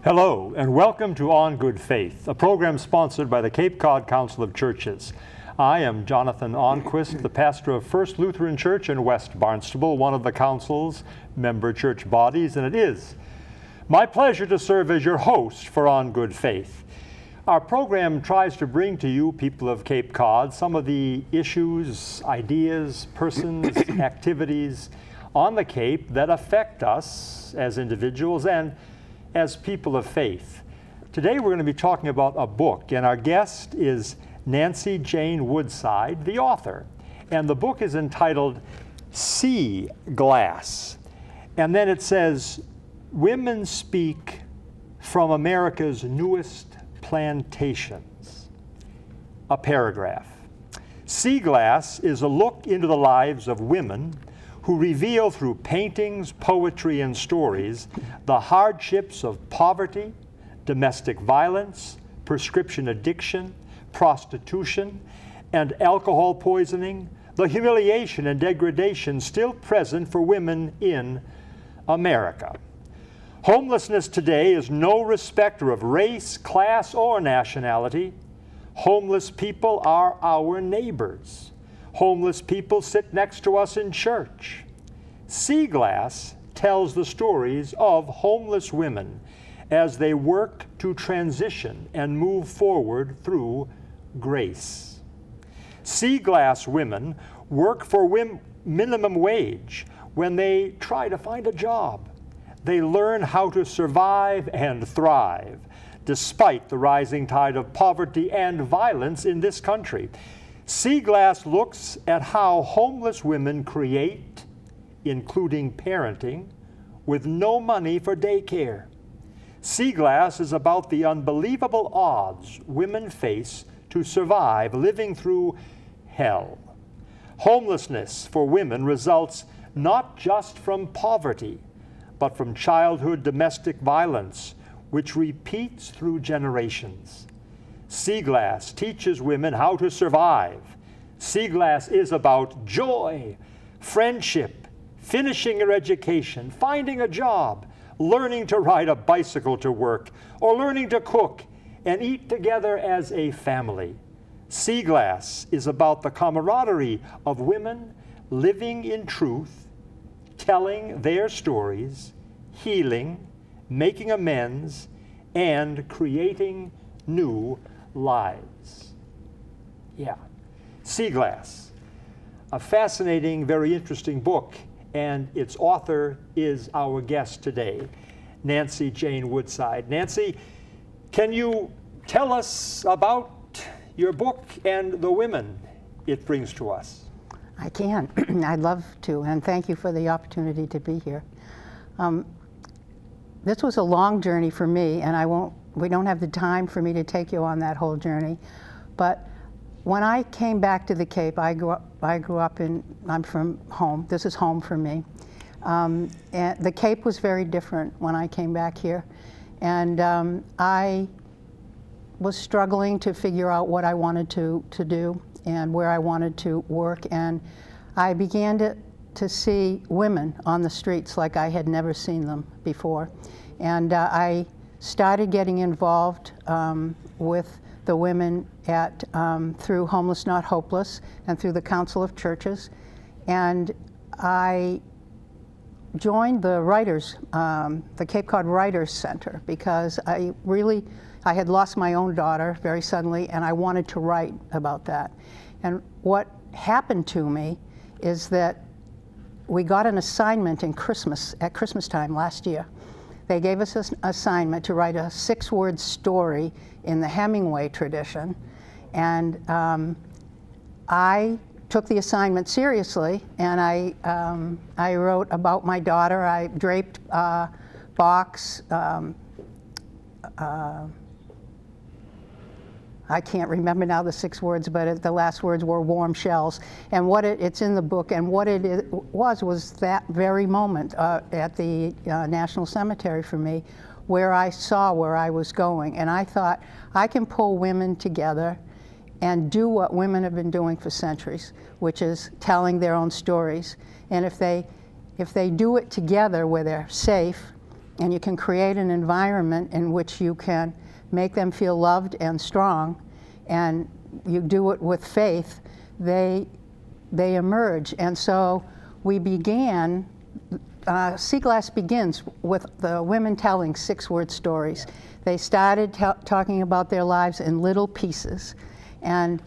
Hello, and welcome to On Good Faith, a program sponsored by the Cape Cod Council of Churches. I am Jonathan Onquist, the pastor of First Lutheran Church in West Barnstable, one of the Council's member church bodies, and it is my pleasure to serve as your host for On Good Faith. Our program tries to bring to you, people of Cape Cod, some of the issues, ideas, persons, activities on the Cape that affect us as individuals and as people of faith. Today we're going to be talking about a book, and our guest is Nancy Jane Woodside, the author. And the book is entitled Sea Glass. And then it says, Women Speak from America's Newest Plantations. A paragraph. Sea Glass is a look into the lives of women who reveal through paintings, poetry, and stories the hardships of poverty, domestic violence, prescription addiction, prostitution, and alcohol poisoning, the humiliation and degradation still present for women in America. Homelessness today is no respecter of race, class, or nationality. Homeless people are our neighbors. Homeless people sit next to us in church. Sea Glass tells the stories of homeless women as they work to transition and move forward through grace. Sea Glass women work for minimum wage when they try to find a job. They learn how to survive and thrive despite the rising tide of poverty and violence in this country. Sea Glass looks at how homeless women create, including parenting, with no money for daycare. Sea Glass is about the unbelievable odds women face to survive living through hell. Homelessness for women results not just from poverty, but from childhood domestic violence, which repeats through generations. Sea Glass teaches women how to survive. Sea Glass is about joy, friendship, finishing your education, finding a job, learning to ride a bicycle to work, or learning to cook and eat together as a family. Sea Glass is about the camaraderie of women living in truth, telling their stories, healing, making amends, and creating new lives. Yeah. Sea Glass. A fascinating, very interesting book, and its author is our guest today, Nancy Jane Woodside. Nancy, can you tell us about your book and the women it brings to us? I can. I'd love to, and thank you for the opportunity to be here. This was a long journey for me, and we don't have the time for me to take you on that whole journey. But when I came back to the Cape, I'm from home. This is home for me. And the Cape was very different when I came back here. And I was struggling to figure out what I wanted to do and where I wanted to work. And I began to see women on the streets like I had never seen them before. And I started getting involved with the women through Homeless Not Hopeless and through the Council of Churches. And I joined the Writers, the Cape Cod Writers Center, because I had lost my own daughter very suddenly, and I wanted to write about that. And what happened to me is that we got an assignment at Christmas time last year. They gave us an assignment to write a 6-word story in the Hemingway tradition, and I took the assignment seriously, and I wrote about my daughter. I draped box. I can't remember now the 6 words, but the last words were warm shells. And what it's in the book, and what it was that very moment at the National Cemetery for me, where I saw where I was going. And I thought, I can pull women together and do what women have been doing for centuries, which is telling their own stories. And if they do it together where they're safe and you can create an environment in which you can make them feel loved and strong, and you do it with faith, they emerge. And so we began, Sea Glass begins with the women telling 6-word stories. They started talking about their lives in little pieces. And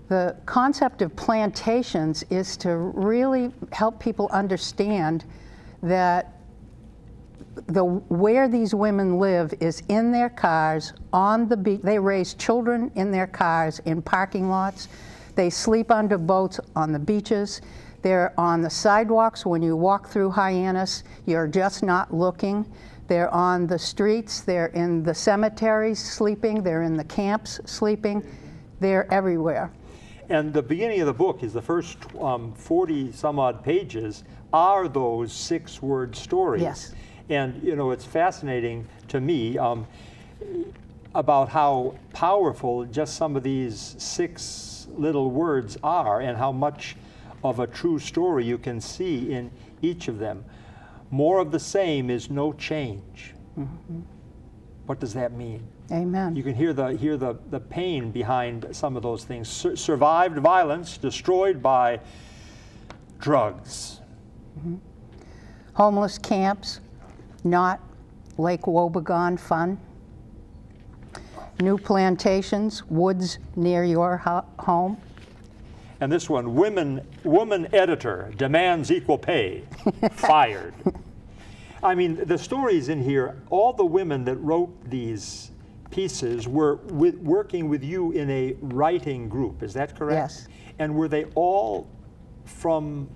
the concept of plantations is to really help people understand that where these women live is in their cars, on the beach. They raise children in their cars, in parking lots. They sleep under boats on the beaches. They're on the sidewalks. When you walk through Hyannis, you're just not looking. They're on the streets. They're in the cemeteries sleeping. They're in the camps sleeping. They're everywhere. And the beginning of the book is the first 40 some odd pages are those 6-word stories. Yes. And you know, it's fascinating to me about how powerful just some of these 6 little words are, and how much of a true story you can see in each of them. More of the same is no change. Mm-hmm. What does that mean? Amen. You can hear the pain behind some of those things. Survived violence, destroyed by drugs. Mm-hmm. Homeless camps, not Lake Wobegon fun. New plantations, woods near your home. And this one, woman editor demands equal pay, fired. I mean, the stories in here, all the women that wrote these pieces were working with you in a writing group, is that correct? Yes. And were they all from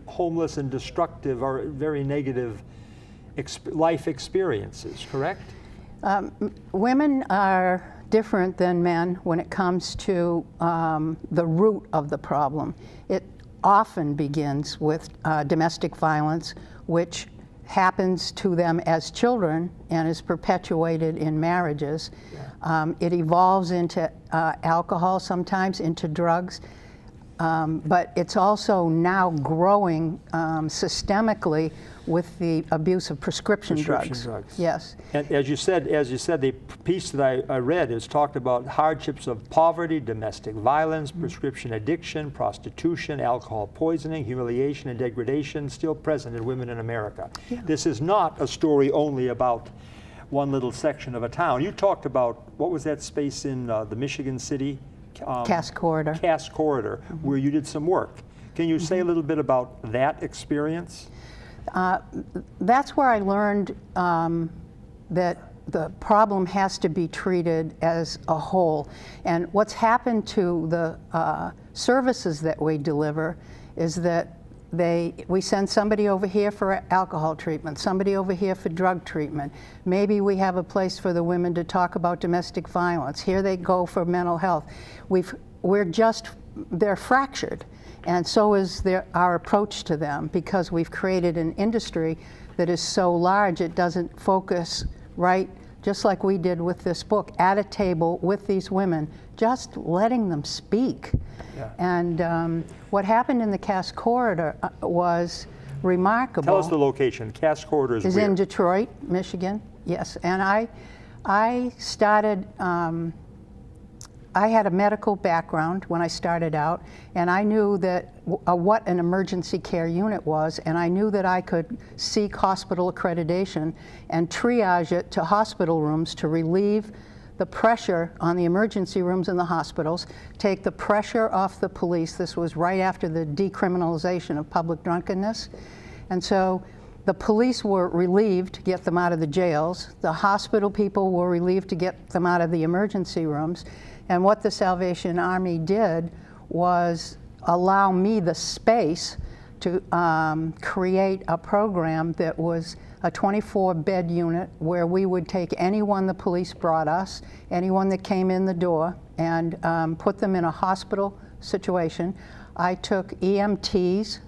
homeless and destructive or very negative life experiences, correct? Women are different than men when it comes to the root of the problem. It often begins with domestic violence, which happens to them as children and is perpetuated in marriages. Yeah. It evolves into alcohol, sometimes into drugs, but it's also now growing systemically with the abuse of prescription drugs. Yes. And as you said, the piece that I read is talked about hardships of poverty, domestic violence, prescription addiction, prostitution, alcohol poisoning, humiliation, and degradation still present in women in America. Yeah. This is not a story only about one little section of a town. You talked about, what was that space in the Michigan City? Cass Corridor. Cass Corridor, where you did some work. Can you say a little bit about that experience? That's where I learned that the problem has to be treated as a whole. And what's happened to the services that we deliver is that we send somebody over here for alcohol treatment, somebody over here for drug treatment. Maybe we have a place for the women to talk about domestic violence. Here they go for mental health. They're fractured. And so is our approach to them, because we've created an industry that is so large it doesn't focus right, just like we did with this book, at a table with these women, just letting them speak. Yeah. And what happened in the Cass Corridor was remarkable. Tell us the location. Cass Corridor is where? In Detroit, Michigan. Yes, and I started. I had a medical background when I started out, and I knew that what an emergency care unit was, and I knew that I could seek hospital accreditation and triage it to hospital rooms to relieve the pressure on the emergency rooms in the hospitals, take the pressure off the police. This was right after the decriminalization of public drunkenness. And so the police were relieved to get them out of the jails. The hospital people were relieved to get them out of the emergency rooms. And what the Salvation Army did was allow me the space to create a program that was a 24-bed unit where we would take anyone the police brought us, anyone that came in the door, and put them in a hospital situation. I took EMTs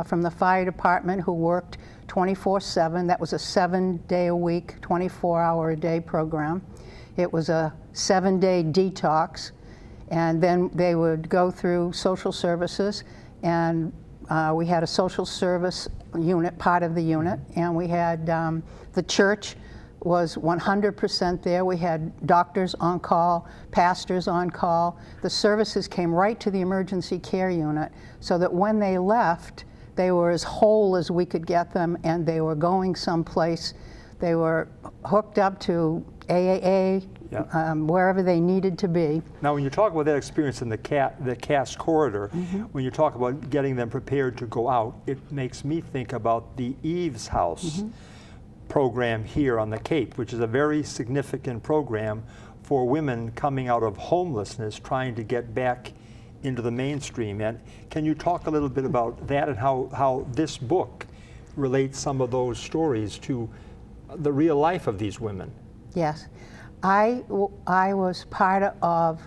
from the fire department who worked 24/7. That was a 7-day-a-week, 24-hour-a-day program. It was a 7-day detox, and then they would go through social services, and we had a social service unit, part of the unit, and we had the church was 100% there. We had doctors on call, pastors on call. The services came right to the emergency care unit so that when they left, they were as whole as we could get them, and they were going someplace. They were hooked up to AAA, wherever they needed to be. Now, when you talk about that experience in the Cass corridor, when you talk about getting them prepared to go out, it makes me think about the Eve's House program here on the Cape, which is a very significant program for women coming out of homelessness, trying to get back into the mainstream. And can you talk a little bit about that and how this book relates some of those stories to the real life of these women? Yes. I was part of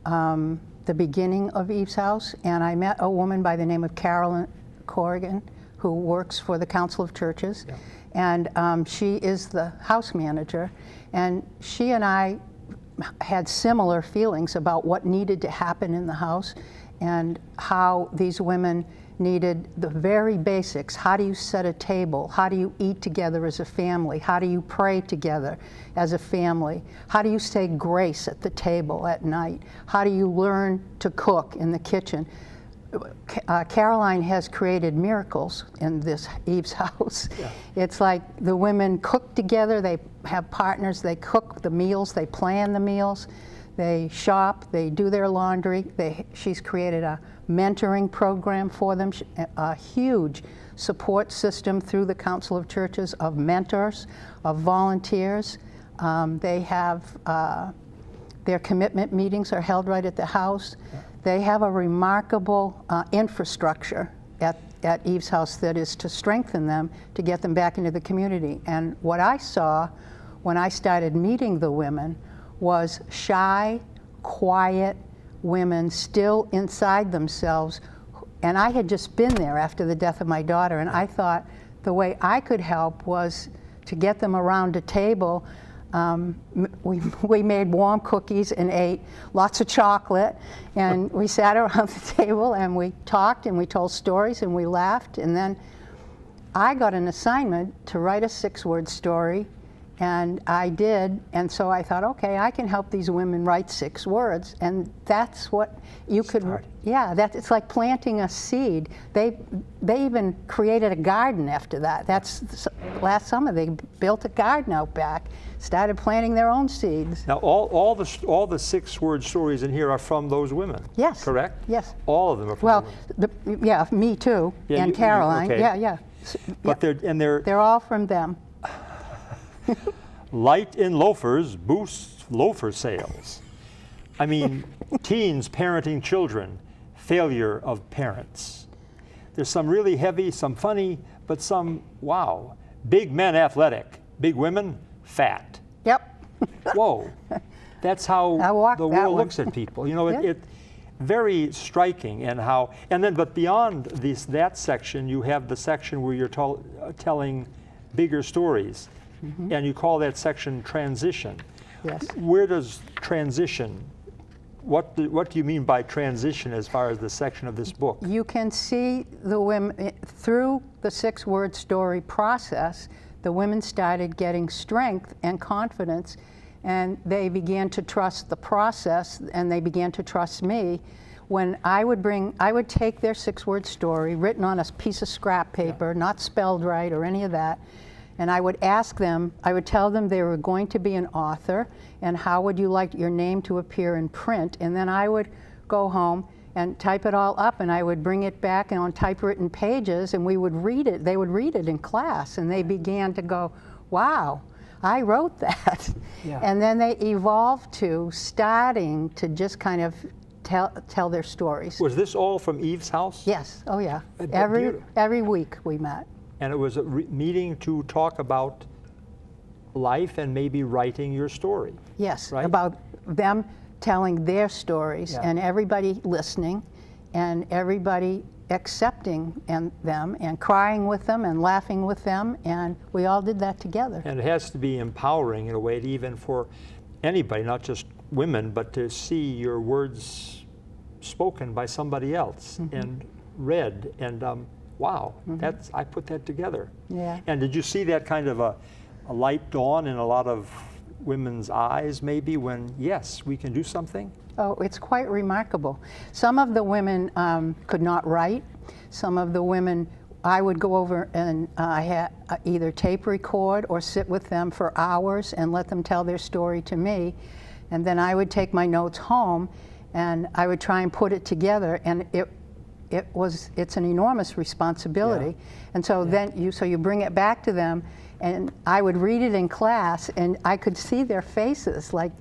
the beginning of Eve's House, and I met a woman by the name of Carolyn Corrigan, who works for the Council of Churches. Yeah. And she is the house manager, and she and I had similar feelings about what needed to happen in the house and how these women needed the very basics. How do you set a table? How do you eat together as a family? How do you pray together as a family? How do you say grace at the table at night? How do you learn to cook in the kitchen? Caroline has created miracles in this Eve's House. Yeah. It's like the women cook together, they have partners, they cook the meals, they plan the meals, they shop, they do their laundry. She's created a mentoring program for them, a huge support system through the Council of Churches of mentors, of volunteers. They have their commitment meetings are held right at the house. Yeah. They have a remarkable infrastructure at Eve's House that is to strengthen them, to get them back into the community. And what I saw when I started meeting the women was shy, quiet women still inside themselves. And I had just been there after the death of my daughter, and I thought the way I could help was to get them around a table. We made warm cookies and ate lots of chocolate, and we sat around the table and we talked and we told stories and we laughed, and then I got an assignment to write a 6-word story, and I did, and so I thought, okay, I can help these women write 6 words, and that's what you could, it's like planting a seed. They even created a garden after that. That's last summer, they built a garden out back, started planting their own seeds. Now, all the 6-word stories in here are from those women. Yes. Correct? Yes. All of them are from women. Me too, and Caroline. Okay. Yeah. But they're all from them. Light in loafers boosts loafer sales. I mean, teens parenting children, failure of parents. There's some really heavy, some funny, but some, wow. Big men athletic, big women fat. Yep. Whoa. That's how the world looks at people. You know, it very striking, and then but beyond that section, you have the section where you're telling bigger stories. And you call that section transition. Yes. Where does transition, what do you mean by transition as far as the section of this book? You can see the women, through the 6-word story process, the women started getting strength and confidence, and they began to trust the process, and they began to trust me. When I would take their 6-word story, written on a piece of scrap paper, not spelled right or any of that, and I would ask them, I would tell them they were going to be an author, and how would you like your name to appear in print? And then I would go home and type it all up, and I would bring it back and on typewritten pages, and we would read it. They would read it in class, and they began to go, wow, I wrote that. Yeah. And then they evolved to starting to just kind of tell their stories. Was this all from Eve's House? Yes. Oh, yeah. Every week we met. And it was a meeting to talk about life and maybe writing your story. Yes, right? About them telling their stories, and everybody listening, and everybody accepting them and crying with them and laughing with them, and we all did that together. And it has to be empowering in a way, even for anybody, not just women, but to see your words spoken by somebody else. And read, and wow, I put that together. Yeah. And did you see that kind of a light dawn in a lot of women's eyes, maybe, when, yes, we can do something? Oh, it's quite remarkable. Some of the women could not write. Some of the women, I would go over and I had either tape record or sit with them for hours and let them tell their story to me. And then I would take my notes home and I would try and put it together. And it's an enormous responsibility. Yeah. And so then you bring it back to them, and I would read it in class, and I could see their faces, like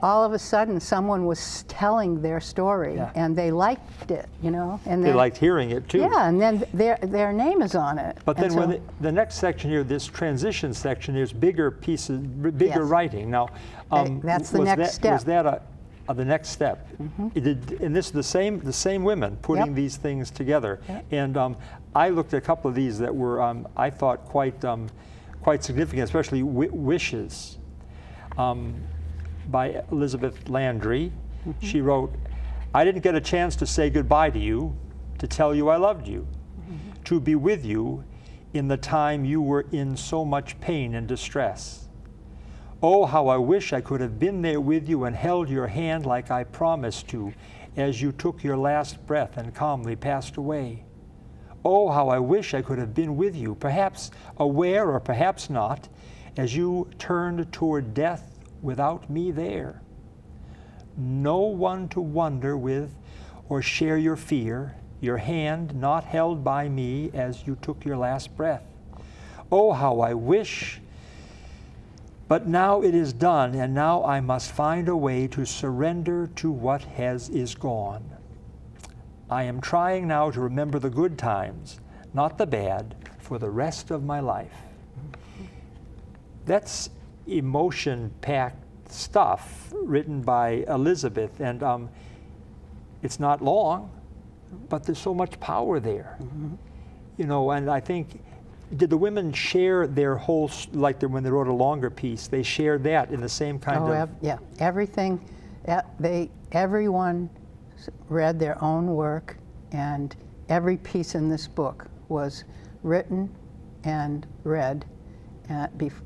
all of a sudden someone was telling their story, Yeah. and they liked it, you know. And They then, liked hearing it too. yeah, and then their name is on it. But And then so- when the next section here, this transition section, there's bigger pieces, bigger Yes. writing. Now, That's the was next that, step. Was that the next step? And this is the same women putting Yep. these things together. Yep. And I looked at a couple of these that were, I thought, quite significant, especially Wishes by Elizabeth Landry. She wrote, "I didn't get a chance to say goodbye to you, to tell you I loved you, to be with you in the time you were in so much pain and distress. Oh, how I wish I could have been there with you and held your hand like I promised to, as you took your last breath and calmly passed away. Oh, how I wish I could have been with you, perhaps aware or perhaps not, as you turned toward death without me there. No one to wonder with or share your fear, your hand not held by me as you took your last breath. Oh, how I wish, but now it is done, and now I must find a way to surrender to what is gone. I am trying now to remember the good times, not the bad, for the rest of my life." That's emotion-packed stuff written by Elizabeth, and it's not long, but there's so much power there. You know, and I think, did the women share their whole, when they wrote a longer piece, they shared that in the same kind of... Yeah, everything, everyone read their own work, and every piece in this book was written and read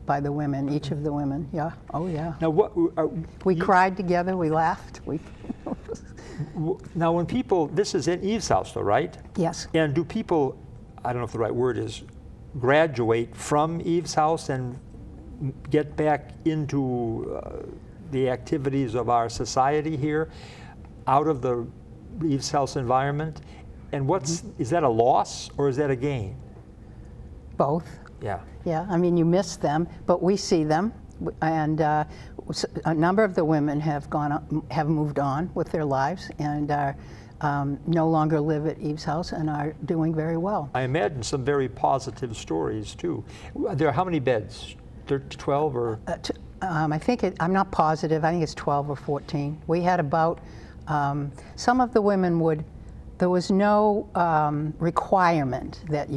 by the women, each of the women. Yeah, oh yeah. Now, We cried together, we laughed. Now, when people, this is in Eve's house, though, right? Yes. And do people, I don't know if the right word is, graduate from Eve's house and get back into the activities of our society here, out of the Eve's house environment? And is that a loss or is that a gain? Both. Yeah. Yeah, I mean, you miss them, but we see them, and a number of the women have moved on with their lives, and are no longer live at Eve's house and are doing very well. I imagine some very positive stories too. There are how many beds? 12 or? I think I'm not positive. I think it's 12 or 14. We had about some of the women would. There was no requirement that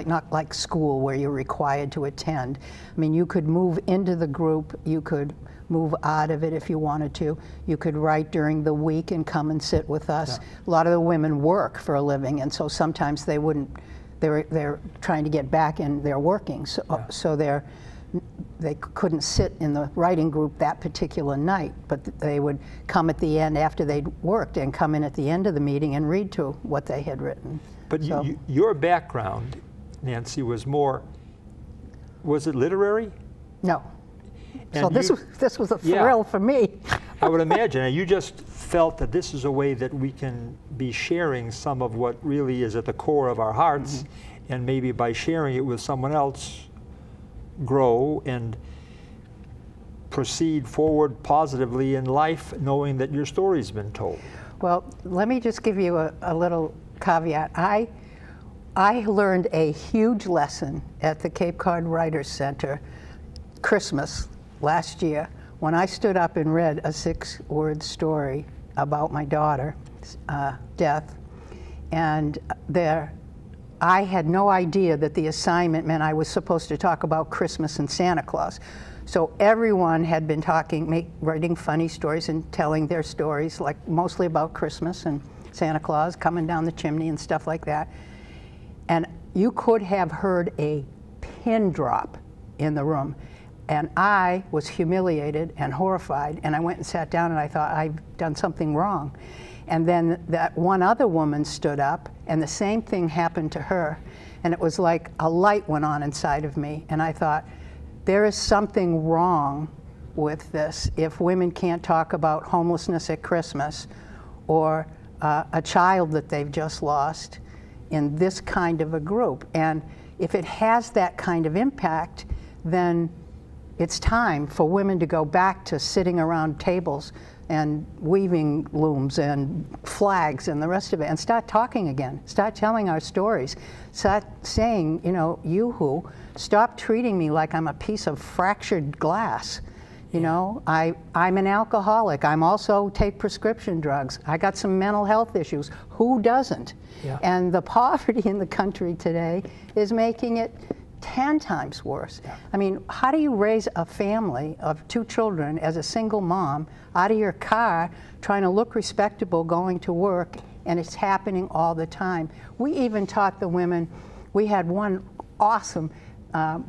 not like school where you're required to attend. I mean, you could move into the group, you could move out of it if you wanted to. You could write during the week and come and sit with us. Yeah. A lot of the women work for a living, and so sometimes they wouldn't, they're trying to get back and they're working, so they couldn't sit in the writing group that particular night, but they would come at the end after they'd worked and come in at the end of the meeting and read to what they had written. But your background, Nancy, was it literary? No. And so this was a thrill for me. I would imagine. And you just felt that this is a way that we can be sharing some of what really is at the core of our hearts, and maybe by sharing it with someone else, grow and proceed forward positively in life, knowing that your story's been told. Well, let me just give you a little caveat. I learned a huge lesson at the Cape Cod Writers Center Christmas last year when I stood up and read a 6-word story about my daughter's death, and I had no idea that the assignment meant I was supposed to talk about Christmas and Santa Claus. So everyone had been writing funny stories and telling their stories, like mostly about Christmas and Santa Claus coming down the chimney and stuff like that. And you could have heard a pin drop in the room. And I was humiliated and horrified, and I went and sat down and I thought, I've done something wrong. And then that one other woman stood up, and the same thing happened to her. And it was like a light went on inside of me, and I thought, there is something wrong with this if women can't talk about homelessness at Christmas or a child that they've just lost in this kind of a group. And if it has that kind of impact, then it's time for women to go back to sitting around tables and weaving looms and flags and the rest of it, and start talking again, start telling our stories, start saying, you know, yoo-hoo, stop treating me like I'm a piece of fractured glass. You know, I'm an alcoholic. I'm also take prescription drugs. I got some mental health issues. Who doesn't? Yeah. And the poverty in the country today is making it 10 times worse. Yeah. I mean, how do you raise a family of 2 children as a single mom out of your car trying to look respectable going to work, and it's happening all the time? We even taught the women, we had one awesome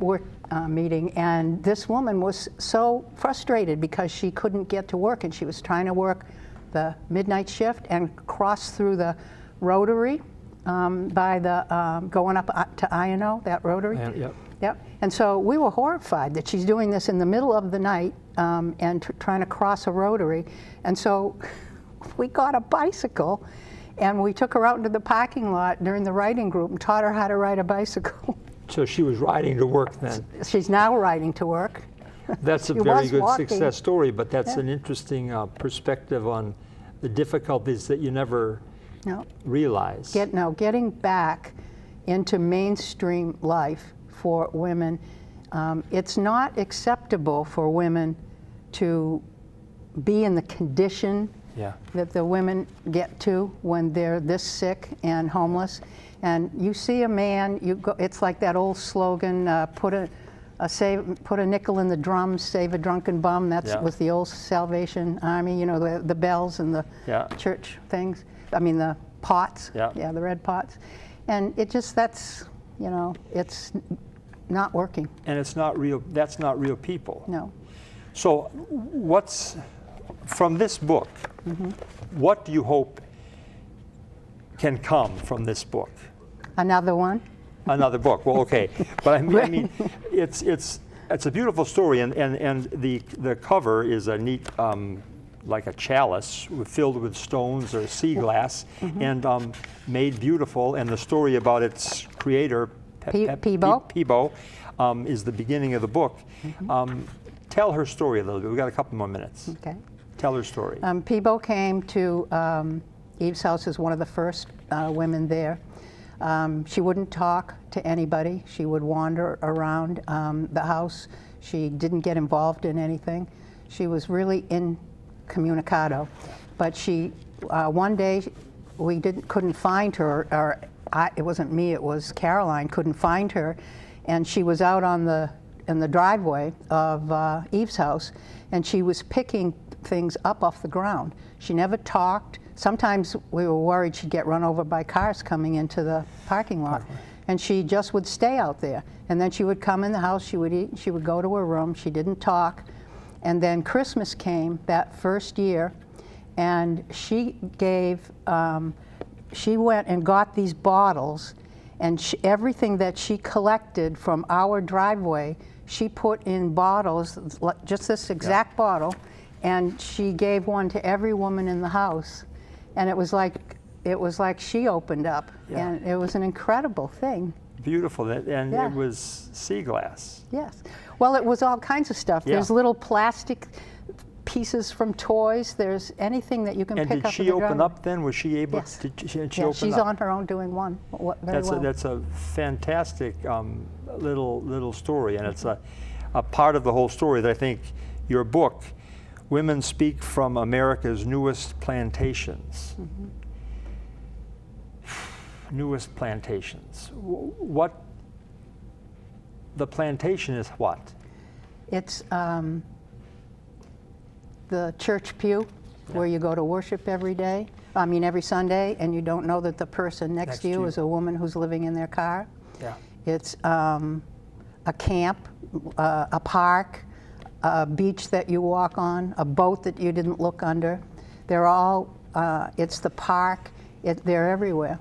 work meeting, and this woman was so frustrated because she couldn't get to work, and she was trying to work the midnight shift and cross through the Rotary by the going up to INO, that Rotary. Yep. Yep. And so we were horrified that she's doing this in the middle of the night and trying to cross a Rotary. And so we got a bicycle and we took her out into the parking lot during the riding group and taught her how to ride a bicycle. So she was riding to work then. She's now riding to work. That's a She very was good walking. success story, but that's Yeah. an interesting perspective on the difficulties that you never No. realize. Getting back into mainstream life for women, it's not acceptable for women to be in the condition Yeah. that the women get to when they're this sick and homeless. And you see a man, it's like that old slogan, put a nickel in the drum, save a drunken bum. That's Yeah. was the old Salvation Army, you know, the bells and the Yeah. church things. I mean, the pots. Yeah. Yeah, the red pots. And it just, that's, you know, it's not working. And it's not real, that's not real people. No. So what's, from this book, Mm-hmm. what do you hope can come from this book? Another one? Another book, well, okay. But I mean it's a beautiful story, and the cover is a neat, like a chalice filled with stones or sea glass, and made beautiful, and the story about its creator, Peebo, is the beginning of the book. Tell her story a little bit. We've got a couple more minutes. Okay. Tell her story. Peebo came to Eve's house as one of the first women there. She wouldn't talk to anybody. She would wander around the house. She didn't get involved in anything. She was really incommunicado. But she, one day, we couldn't find her, or it wasn't me, it was Caroline, couldn't find her, and she was out in the driveway of Eve's house, and she was picking things up off the ground. She never talked. Sometimes we were worried she'd get run over by cars coming into the parking lot. And she just would stay out there. And then she would come in the house, she would eat, she would go to her room, she didn't talk. And then Christmas came that first year, and she went and got these bottles, and everything that she collected from our driveway, she put in bottles, just this exact bottle, and she gave one to every woman in the house. And it was like she opened up, Yeah. and it was an incredible thing. Beautiful, and Yeah. it was sea glass. Yes. Well, it was all kinds of stuff. Yeah. There's little plastic pieces from toys. There's anything that you can And pick did up. she in the open driveway. up then? Was she able? Yes. Did she Yeah, open she's up? on her own doing one very well. That's a fantastic little story, and it's a part of the whole story that I think your book, Women Speak from America's Newest Plantations. Mm-hmm. Newest plantations. What? The plantation is what? It's the church pew where you go to worship every day. I mean, every Sunday, and you don't know that the person next to you is a woman who's living in their car. Yeah. It's a camp, a park, a beach that you walk on, a boat that you didn't look under. They're all, it's the park, they're everywhere.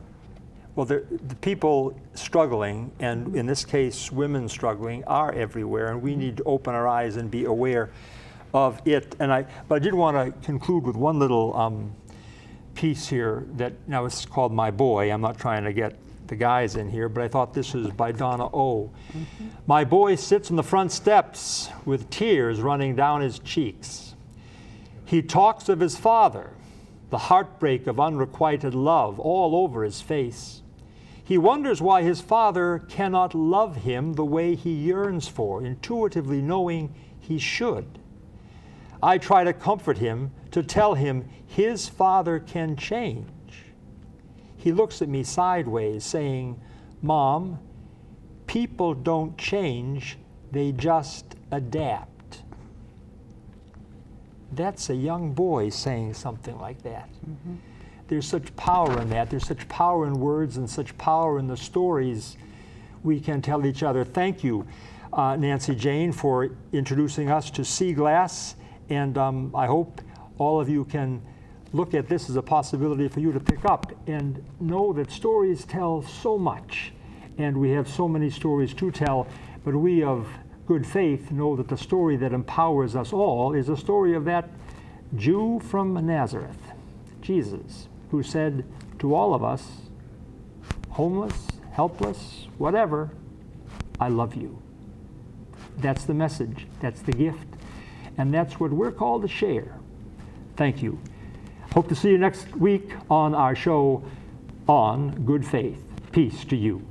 Well, the people struggling, and in this case, women struggling, are everywhere, and we need to open our eyes and be aware of it. But I did want to conclude with one little piece here that now it's called My Boy. I'm not trying to get the guys in here, but I thought this was by Donna O. Mm-hmm. My boy sits on the front steps with tears running down his cheeks. He talks of his father, the heartbreak of unrequited love all over his face. He wonders why his father cannot love him the way he yearns for, intuitively knowing he should. I try to comfort him, to tell him his father can change. He looks at me sideways, saying, Mom, people don't change, they just adapt. That's a young boy saying something like that. Mm-hmm. There's such power in that. There's such power in words and such power in the stories we can tell each other. Thank you, Nancy Jane, for introducing us to Sea Glass. And I hope all of you can look at this as a possibility for you to pick up and know that stories tell so much. And we have so many stories to tell. But we of good faith know that the story that empowers us all is a story of that Jew from Nazareth, Jesus, who said to all of us, homeless, helpless, whatever, I love you. That's the message. That's the gift. And that's what we're called to share. Thank you. Hope to see you next week on our show on Good Faith. Peace to you.